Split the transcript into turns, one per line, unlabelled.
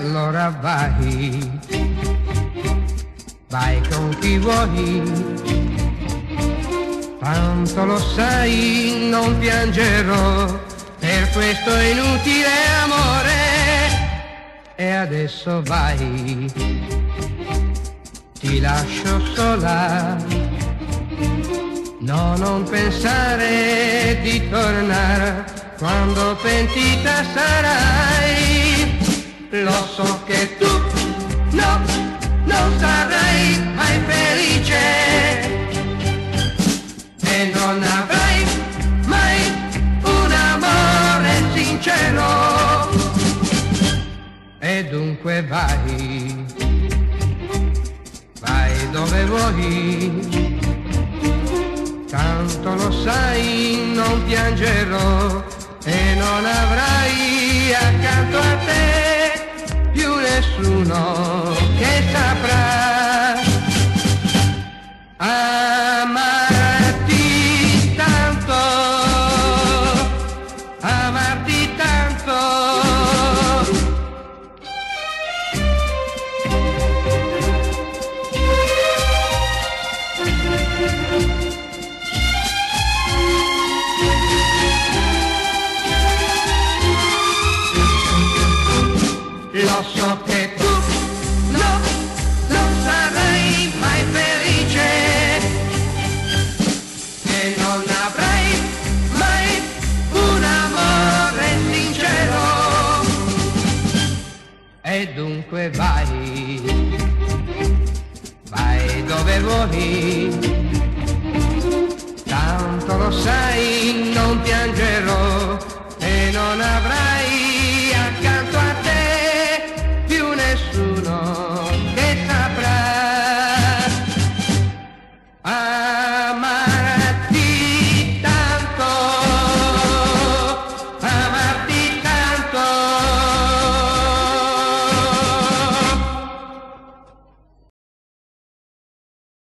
allora vai, vai con chi vuoi, tanto lo sai, non piangerò per questo inutile amore. E adesso vai, ti lascio sola, no, non pensare di tornare quando pentita sarai. Lo so che tu non sarai mai felice e non avrai mai un amore sincero. E dunque vai, vai dove vuoi, tanto lo sai, non piangerò e non avrai accanto a te più nessuno che saprà amarti tanto, amarti tanto. Lo so che tu non sarai mai felice e non avrai mai un amore sincero. E dunque vai, vai dove vuoi, tanto lo sai,